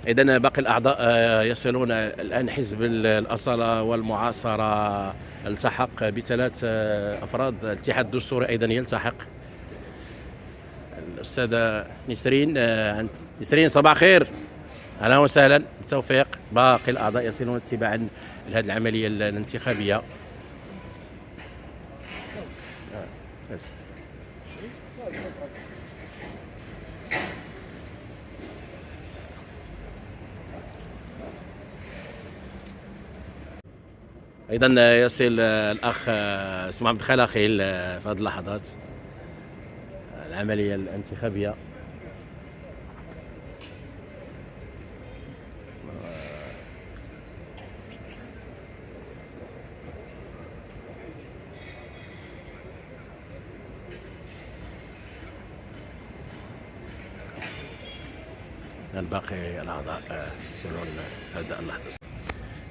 إذن باقي الأعضاء يصلون الآن. حزب الأصالة والمعاصرة التحق بثلاث أفراد. الاتحاد الدستوري أيضا يلتحق. الأستاذة نسرين صباح خير، أهلا وسهلا، بالتوفيق. باقي الأعضاء يصلون تباعا لهذه العملية الانتخابية. أيضا يصل الأخ اسمه عبد الخلاخيل في هذه اللحظات العملية الانتخابية. باقي الأعضاء يصلون في هذه اللحظة.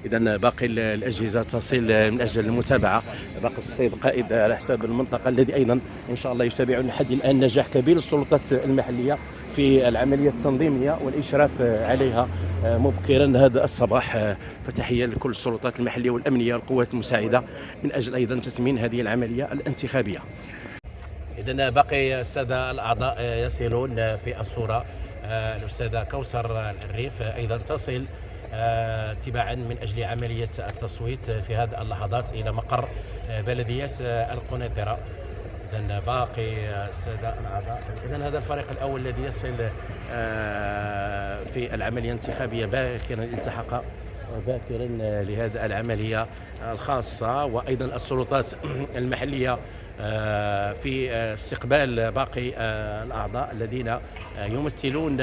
إذا باقي الأجهزة تصل من أجل المتابعة. باقي السيد قائد على حساب المنطقة الذي أيضا إن شاء الله يتابع لحد الآن نجاح كبير للسلطات المحلية في العملية التنظيمية والإشراف عليها مبكرا هذا الصباح. فتحية لكل السلطات المحلية والأمنية والقوات المساعدة من أجل أيضا تتمين هذه العملية الانتخابية. إذا باقي السادة الأعضاء يصلون في الصورة. الأستاذة كوثر العريف أيضا تصل تباعا من أجل عملية التصويت في هذه اللحظات إلى مقر بلدية القنيطرة. إذن باقي السادة الأعضاء. إذن هذا الفريق الأول الذي يصل في العملية الانتخابية باكرا، التحق باكرا لهذه العملية الخاصة، وأيضا السلطات المحلية في استقبال باقي الأعضاء الذين يمثلون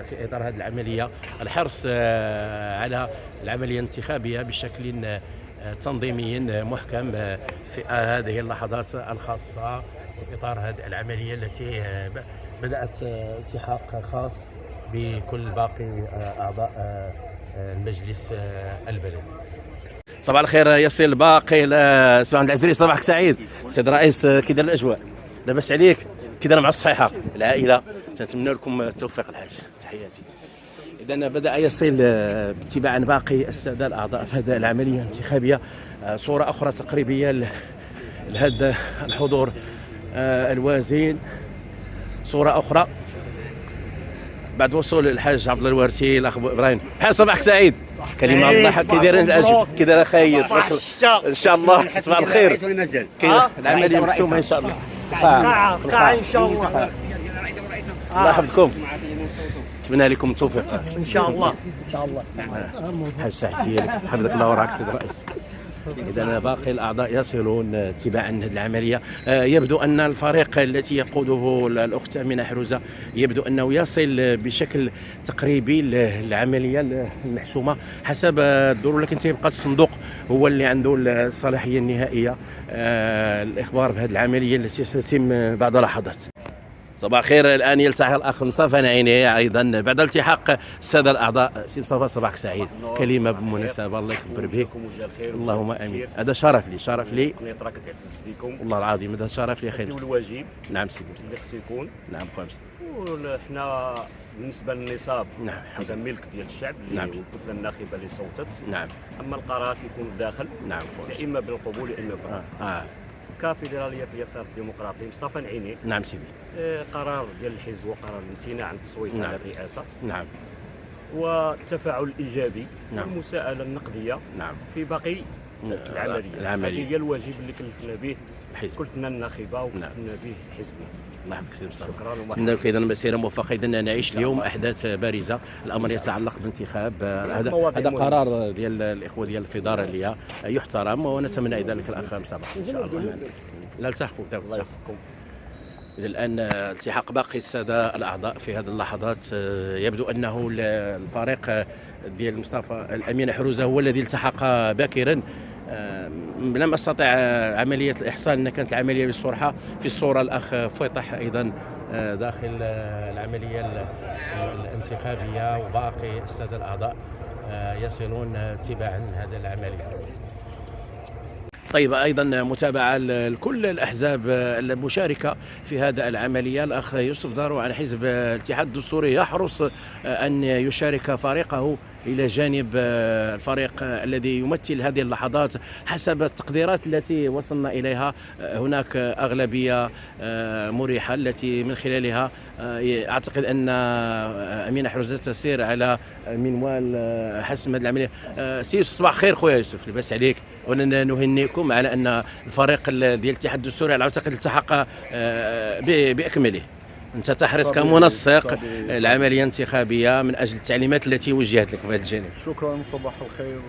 في إطار هذه العملية الحرص على العملية الانتخابية بشكل تنظيمي محكم في هذه اللحظات الخاصة في إطار هذه العملية التي بدأت التحاق خاص بكل باقي أعضاء المجلس البلدي. صباح الخير. يصل باقي سي عبد العزيز، صباحك سعيد. سيد الرئيس، كي داير الاجواء؟ لاباس عليك؟ كي داير مع الصحيحه العائله؟ نتمنى لكم التوفيق الحاج، تحياتي. اذا بدا يصل باتباعا باقي الساده الاعضاء في هذه العمليه الانتخابيه. صوره اخرى تقريبيه لهذا الحضور الوازن. صوره اخرى بعد وصول الحاج عبد الله الوارثي. الاخ ابراهيم، حال صباحك سعيد. كلمه الضحك. كي داير اخاي؟ ان شاء الله صباح الخير. العمليه مرسومه ان شاء الله. قاعة ان شاء الله. الله يحفظكم، نتمنى لكم التوفيق ان شاء الله. ان شاء الله. حاج سعيد حفظك الله وراك سيد الرئيس. إذا باقي الأعضاء يصلون تباعا هذه العملية. يبدو أن الفريق التي يقوده الأخت أمينة حروزة يبدو أنه يصل بشكل تقريبي للعملية المحسومة حسب الدور، لكن تيبقى الصندوق هو اللي عنده الصلاحية النهائية الإخبار بهذه العملية التي ستتم بعد لحظات. صباح الخير. الآن يلتحق الأخ مصطفى نعيني أيضا بعد التحاق السادة الأعضاء. سي مصطفى صباحك سعيد. كلمة بالمناسبة الله يكبر بك. اللهم آمين. هذا شرف لي. قنيطرة كتعزز بكم والله العظيم، هذا شرف لي اخي. الواجب. نعم سيدي اللي خصو يكون. نعم خويا. وحنا بالنسبه للنصاب نعم هذا ملك ديال الشعب اللي نعم. والكتله الناخبه اللي صوتت. نعم. اما القرار كيكون داخل. نعم خويا. يا اما بالقبول يا اما بالرفض. كفيدراليه اليسار الديمقراطي مصطفى نعيني. نعم سيدي. قرار ديال الحزب وقرار الامتناع عن التصويت نعم. على الرئاسه. نعم. والتفاعل الايجابي. نعم. والمساءله النقديه. نعم. في باقي العمليه. هذه هي الواجب اللي كلفنا به كلتنا الناخبه وكلفنا به حزبنا. الله يحفظك سي مصطفى. شكرا. نتمنى لك ايضا مسيره موفقه. اذا نعيش اليوم احداث بارزه. الامر يتعلق بانتخاب. هذا قرار ديال الاخوه ديال الفيدراليه يحترم، ونتمنى ايضا لك الاخ مصطفى ان شاء الله لا التحقوا. الله يوفقكم. الآن التحاق باقي السادة الأعضاء في هذه اللحظات. يبدو أنه الفريق ديال مصطفى الأمينة حروزة هو الذي التحق باكرا. لم أستطع عملية الإحصاء لأن كانت العملية بالصراحة في الصورة الأخ فيطح أيضا داخل العملية الانتخابية، وباقي السادة الأعضاء يصلون تباعا هذه العملية. طيب، أيضا متابعة لكل الأحزاب المشاركة في هذا العملية. الأخ يوسف دارو عن حزب الاتحاد الدستوري يحرص أن يشارك فريقه إلى جانب الفريق الذي يمثل هذه اللحظات. حسب التقديرات التي وصلنا إليها هناك أغلبية مريحة التي من خلالها أعتقد أن أمينة حروزة تسير على منوال حسم هذه العملية. سي يوسف، صباح خير خويا يوسف، لاباس عليك، ونهنيكم على أن الفريق ديال الاتحاد الدستوري على أعتقد التحق بأكمله. أنت تحرص كمنسق العملية الانتخابية من أجل التعليمات التي وجهت لك في هذا الجانب. شكرا، صباح الخير.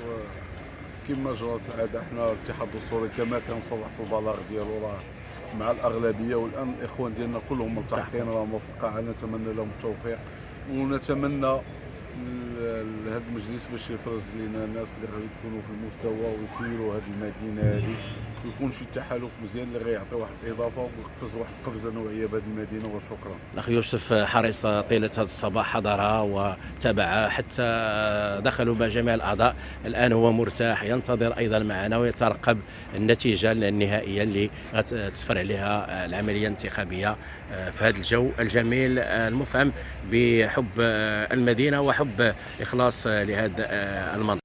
كما جرت العادة احنا الاتحاد الدستوري كما كان صرح في البلاغ ديالو راه مع الأغلبية، والآن الإخوان ديالنا كلهم ملتحقين راهم في القاعة. نتمنى لهم التوفيق، ونتمنى لهذا المجلس باش يفرز لنا الناس اللي غيكونوا في المستوى ويسيروا هذه المدينه هذه، ويكون شي تحالف مزيان اللي غيعطي واحد الاضافه ويقفز واحد القفزه نوعيه بهذه المدينه. وشكرا. الاخ يوسف حرص طيله هذا الصباح، حضر وتابع حتى دخلوا مع جميع الاعضاء. الان هو مرتاح، ينتظر ايضا معنا ويترقب النتيجه النهائيه اللي غتسفر عليها العمليه الانتخابيه في هذا الجو الجميل المفعم بحب المدينه وحب إخلاص لهذا المنطقة.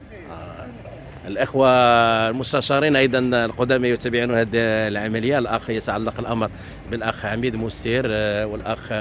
الأخوة المستشارين أيضا القدامى يتابعون هذه العملية. الأخ يتعلق الأمر بالأخ حميد موسير والأخ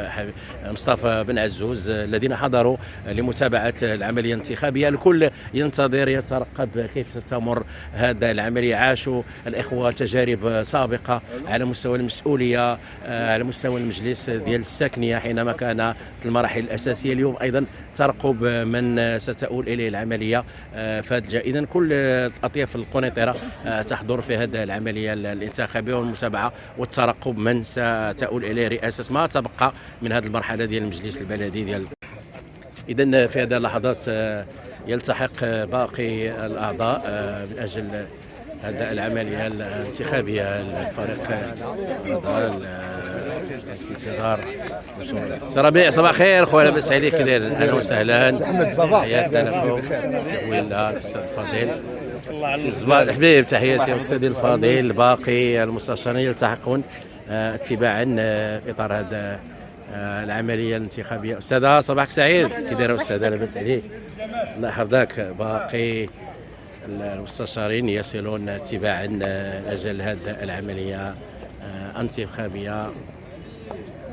مصطفى بن عزوز الذين حضروا لمتابعة العملية الانتخابية. الكل ينتظر يترقب كيف تمر هذا العملية. عاشوا الإخوة تجارب سابقة على مستوى المسؤولية، على مستوى المجلس ديال الساكنية حينما كان في المراحل الأساسية. اليوم أيضا ترقب من ستؤول إليه العملية فهذا. إذن كل الأطياف القنيطرة تحضر في هذه العملية الانتخابية والمتابعة والترقب من ستؤول إليه رئاسة ما تبقى من هذه المرحلة ديال المجلس البلدي ديال. إذن في هذه اللحظات يلتحق باقي الأعضاء من أجل هذا العملية الانتخابية للفريق انتظار سي ربيع. صباح خير خويا، لاباس عليك؟ كي اهلا وسهلا، حياتنا لكم. ولا الاستاذ الفضيل سي الزبال حبيب، تحياتي استاذي الفضيل. باقي المستشارين يلتحقون اتباعا في اطار هذا العمليه الانتخابيه. استاذه صباحك سعيد، كي دايره استاذه؟ لاباس عليك، الله يحفظك. باقي المستشارين يصلون اتباعا لاجل هذه العمليه الانتخابيه.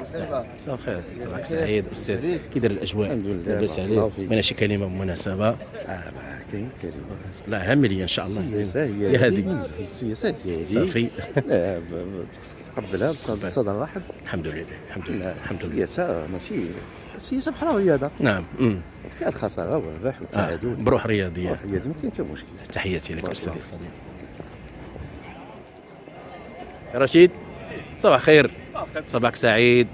صباح الخير، صباحك سعيد استاذ. كي داير الاجواء؟ الحمد لله، لاباس عليك؟ ماشي شي كلمه بمناسبه؟ كاين كلمه، لا هامه لي ان شاء الله. السياسه هي هذه السياسه هي صافي. لا خصك تقبلها بصدر رحب. الحمد لله، الحمد لله، الحمد لله. السياسه ماشي السياسه بحال الرياضه. نعم. فيها الخساره والربح والتعادل. بروح رياضيه. بروح رياضيه ما كاين حتى مشكل. تحياتي لك استاذي الفضيل. رشيد صباح خير، صباحك سعيد.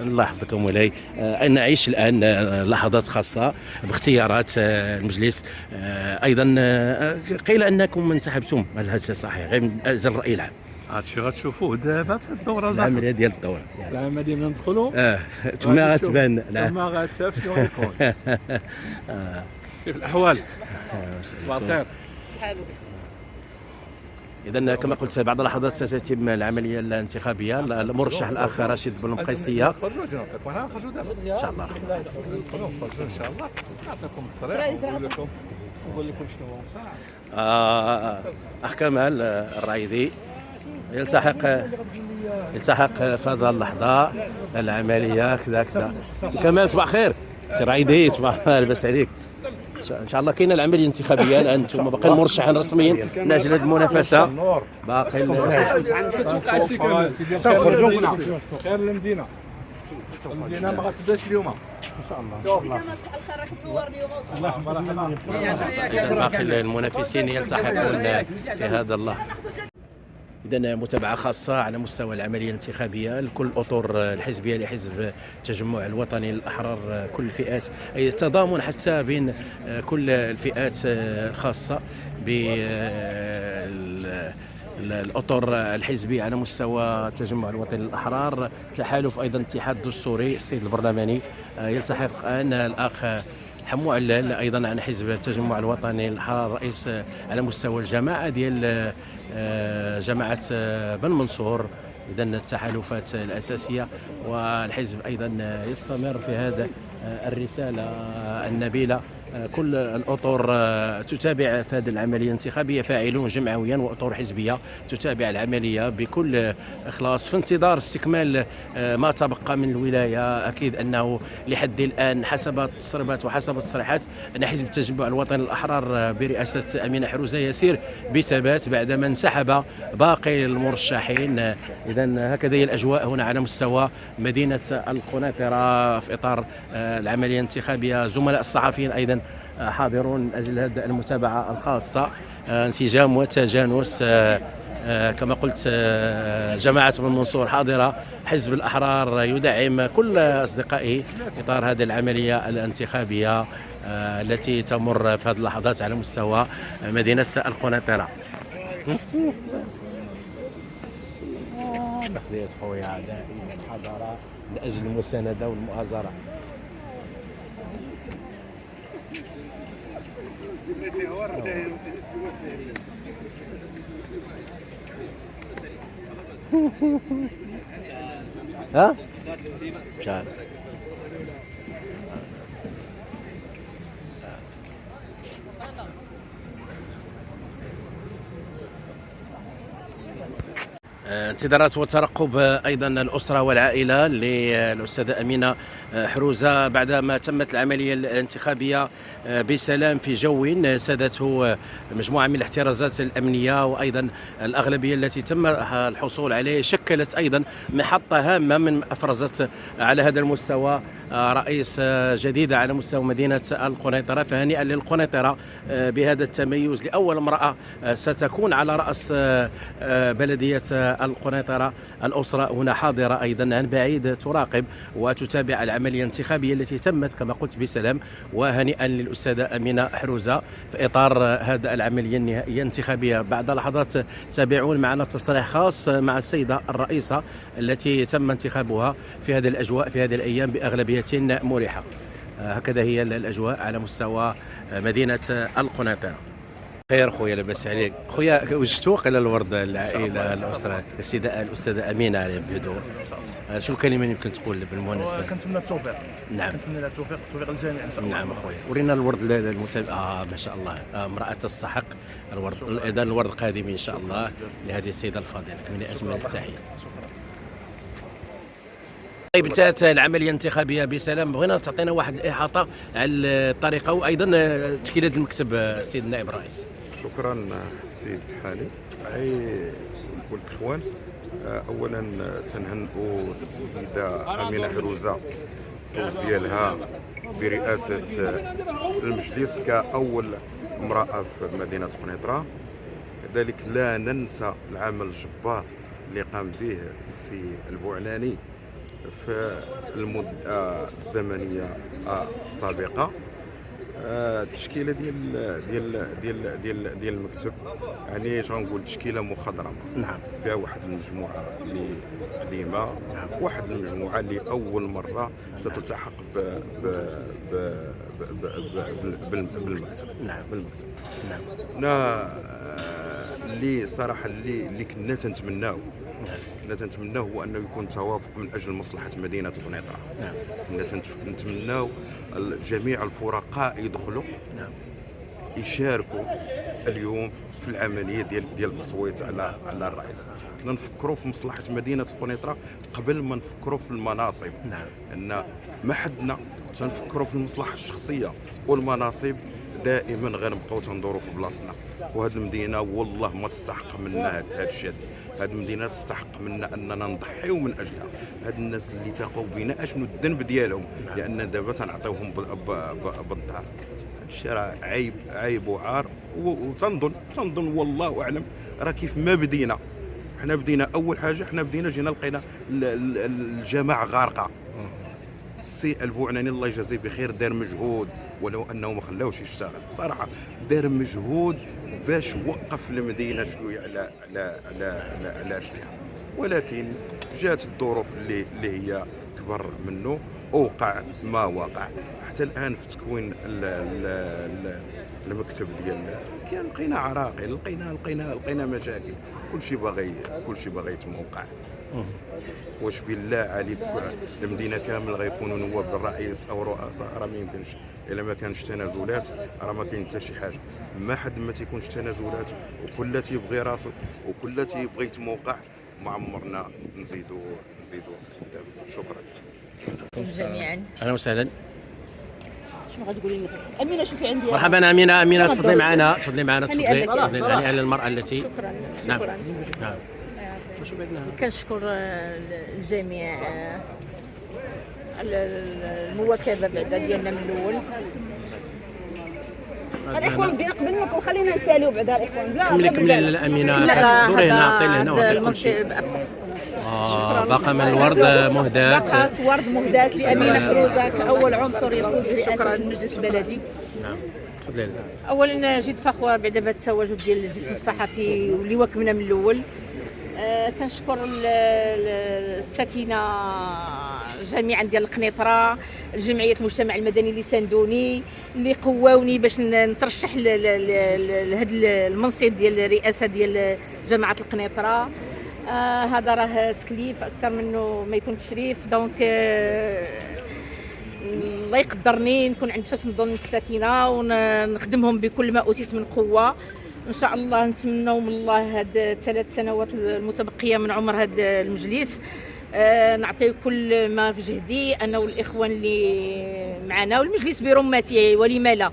الله يحفظك مولاي. نعيش الان لحظات خاصه باختيارات المجلس. ايضا قيل انكم انسحبتم، هل هذا صحيح غير من اجل الراي العام؟ هادشي غتشوفوه دابا في الدوره العمليه ديال الدوره. العمليه من ندخلوا تما غتبان. تما غتشاف شنو غيكون. كيف الاحوال؟ صباح الخير. إذا كما قلت بعد لحظات ستتم العملية الانتخابية. المرشح الأخ رشيد بن القيسية إن شاء الله. إن شاء الله نعطيكم الصريح ونقول لكم شنو. أخ كمال الرعيدي يلتحق في هذه اللحظة العملية كذا كذا. سي كمال صباح خير. سي رعيدي صباح لاباس عليك؟ ان شاء الله كاينه العمليه الانتخابيه الان، انتم باقيين مرشحين رسميين من اجل هذه المنافسه. باقي خرجوا هنا خير المدينه ما غتبداش اليوم ان شاء الله. باقي المنافسين يلتحقون في هذا اللحظه. إذا متابعة خاصة على مستوى العملية الانتخابية لكل الأطر الحزبية لحزب التجمع الوطني الأحرار، كل الفئات، أي تضامن حتى بين كل الفئات الخاصة بالأطر الحزبية على مستوى التجمع الوطني الأحرار. تحالف أيضا الاتحاد الدستوري السيد البرلماني يلتحق الآن الأخ حمو علال ايضا عن حزب التجمع الوطني الحرار، رئيس على مستوى الجماعه ديال جماعه بن منصور، اذا التحالفات الاساسيه. والحزب ايضا يستمر في هذا الرساله النبيله. كل الاطر تتابع في هذه العمليه الانتخابيه، فاعلون جمعويا واطر حزبيه تتابع العمليه بكل اخلاص في انتظار استكمال ما تبقى من الولايه. اكيد انه لحد الان حسب التسريبات وحسب التصريحات ان حزب التجمع الوطني الاحرار برئاسه امينه حروزه يسير بثبات بعدما انسحب باقي المرشحين. اذا هكذا هي الاجواء هنا على مستوى مدينه القنيطره في اطار العمليه الانتخابيه. زملاء الصحفيين ايضا حاضرون من اجل هذه المتابعه الخاصه. انسجام وتجانس كما قلت. جماعه بن منصور حاضره، حزب الاحرار يدعم كل اصدقائه في اطار هذه العمليه الانتخابيه التي تمر في هذه اللحظات على مستوى مدينه القنيطره. بقيت خويا دائما حضر من اجل المسانده والمؤازره. ها؟ مش عارف. انتظارات وترقب ايضا الاسره والعائله للاستاذه امينه حروزه بعدما تمت العمليه الانتخابيه بسلام في جو سادته مجموعه من الاحترازات الامنيه، وايضا الاغلبيه التي تم الحصول عليه شكلت ايضا محطه هامه من افرزت على هذا المستوى رئيس جديده على مستوى مدينه القنيطره. فهنيئا للقنيطره بهذا التميز، لاول امراه ستكون على راس بلديه القنيطره. الاسره هنا حاضره ايضا عن بعيد تراقب وتتابع العمليه الانتخابيه التي تمت كما قلت بسلام. وهنيئا للاستاذه امينه حروزه في اطار هذا العمليه النهائيه الانتخابيه. بعد لحظات تابعون معنا تصريح خاص مع السيده الرئيسه التي تم انتخابها في هذه الاجواء في هذه الايام باغلبيه مريحه. هكذا هي الاجواء على مستوى مدينه القنيطره. خير خويا، لاباس عليك خويا؟ وجدتوا قيل الورد العائله الاسره الاستاذه امينه على بيدو، شو الكلمه اللي يمكن تقول بالمناسبه؟ كنتمنى التوفيق. نعم، كنتمنى لها التوفيق للجميع ان شاء الله. نعم اخويا، ورينا الورد المتابع. ما شاء الله، امراه تستحق الورد. اذا الورد قادم ان شاء الله لهذه السيده الفاضله، من اجمل التحيه. طيب، انتهت العمليه الانتخابيه بسلام. بغينا تعطينا واحد الاحاطه على الطريقه وايضا تشكيله المكتب السيد النائب الرئيس. شكرا السيد حالي. نقول الاخوان، اولا تنهنئوا السيده امينه حروزه الفوز ديالها برئاسه المجلس كاول امراه في مدينه قنيطره. كذلك لا ننسى العمل الجبار اللي قام به السي البوعلاني في المده الزمنيه السابقه. التشكيله ديال المكتب يعني غنقول تشكيله مخضرمه. نعم، فيها واحد المجموعه اللي قديمه، واحد المجموعه اللي اول مره ستلتحق بالمكتب. نعم، بالمكتب. نعم. اللي صراحه اللي كنا تنتمناو هو انه يكون توافق من اجل مصلحه مدينه قنيطره. نعم، كنا نتمناو جميع الفرقاء يدخلوا، نعم، يشاركوا اليوم في العمليه ديال التصويت على الرئيس. كنا نفكروا في مصلحه مدينه قنيطره قبل ما نفكروا في المناصب. نعم، ان ما حدنا تنفكروا في المصلحه الشخصيه، والمناصب دائما غنبقاو تندوروا في بلاصتنا. وهذه المدينه والله ما تستحق منا هذا الشيء. هذه المدينه تستحق منا اننا نضحيو من اجلها. هاد الناس اللي تاقوا بنا اشنو الذنب ديالهم؟ لان دابا تنعطيوهم بالدار. هذا الشيء راه عيب وعار. وتنظن والله اعلم راه كيف ما بدينا. حنا بدينا اول حاجه، جينا لقينا الجماعه غارقه. السي البوعلاني الله يجازيه بخير دار مجهود، ولو انه ما خلاوش يشتغل صراحه، دار مجهود باش وقف المدينه شويه على رجليها. ولكن جات الظروف اللي هي كبر منه، اوقع ما وقع. حتى الان في تكوين المكتب ديالنا كان لقينا عراقيل، لقينا مشاكل، كلشي باغي يتموقع. واش بالله عليك المدينه كامل غيكونوا نواب الرئيس او رؤساء؟ راه ما يمكنش. الا ما كانش تنازلات راه ما كاين حتى شي حاجه. ما حد ما تيكونش تنازلات وكل تيبغي راسو وكل تيبغي يتموقع، ما عمرنا نزيدوا قدام. شكرا جميعا. اهلا وسهلا. شنو غتقولي لي امينه؟ شوفي عندي مرحبا امينه تفضلي معنا تفضلي على المراه التي شكرا. نعم. شكرا. نعم. كنشكر الجميع على المواكبه بعدا ديالنا من الاول. الاخوان بدينا قبل منكم، خلينا نساليو بعدا الاخوان. كملي الامينه، دوري هنا، عطي لهنا كل شيء. باقه من الورد مهدات. باقه ورد مهدات لامينه فروزه كاول عنصر يفوز برئاسه المجلس البلدي. نعم. تفضلي. اولا جد فخوره بعدا بهذا التواجد ديال الجسم الصحفي واللي واكبنا من الاول. كنشكر الساكنه جميعا ديال القنيطره، الجمعيه المجتمع المدني اللي ساندوني، اللي قواوني باش نترشح لهذا المنصب ديال الرئاسه ديال جماعه القنيطره. هذا راه تكليف اكثر منه ما يكون تشريف. دونك الله يقدرني نكون عند حسن ظن الساكنه ونخدمهم بكل ما اوتيت من قوه. ان شاء الله نتمنوا من الله هاد الثلاث سنوات المتبقيه من عمر هاد المجلس نعطي كل ما في جهدي انا والاخوان اللي معنا والمجلس برمته، ولما لا.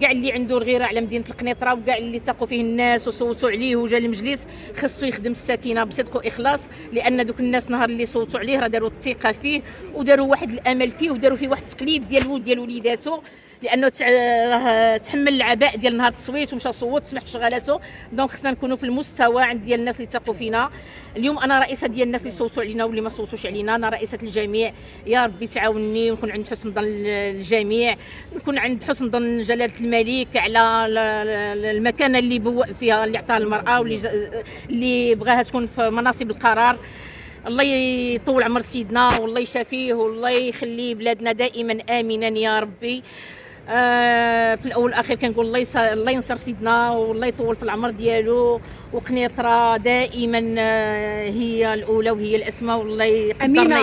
كاع اللي عنده الغيره على مدينه القنيطره وكاع اللي تاقوا فيه الناس وصوتوا عليه وجا المجلس خصو يخدم الساكنه بصدق واخلاص، لان دوك الناس نهار اللي صوتوا عليه راه داروا الثقه فيه وداروا واحد الامل فيه وداروا فيه واحد التقليد ديال وليداته، لانه راه تحمل العباء ديال نهار التصويت ومشى صوت سمح بشغالاته. دونك خصنا نكونوا في المستوى عند ديال الناس اللي تاقوا فينا. اليوم انا رئيسه ديال الناس اللي صوتوا علينا واللي ما صوتوش علينا، انا رئيسه الجميع. يا ربي تعاونني ونكون عند حسن ظن الجميع، نكون عند حسن ظن جلاله الملك على المكانه اللي بوأ فيها، اللي عطاها المراه واللي بغاها تكون في مناصب القرار. الله يطول عمر سيدنا والله يشافيه والله يخلي بلادنا دائما امنا يا ربي. في الاول والاخير كنقول الله ينصر سيدنا والله يطول في العمر ديالو، وقنيطره دائما هي الاولى وهي الاسمى والله يقدرنا.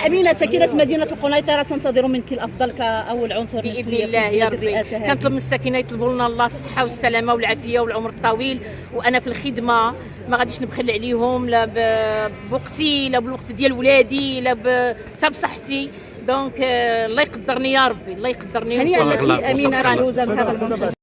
امينه ساكنه مدينه القنيطره تنتظر منك الافضل كاول عنصر باذن الله يا ربي. كنطلب من الساكنه يطلبوا لنا الله الصحه والسلامه والعافيه والعمر الطويل، وانا في الخدمه ما غاديش نبخل عليهم لا بوقتي لا بالوقت ديال ولادي لا حتى بصحتي. دونك الله يقدرني يا ربي، الله يقدرني. هنيئا لك امينه فروزه بهذا المنصب.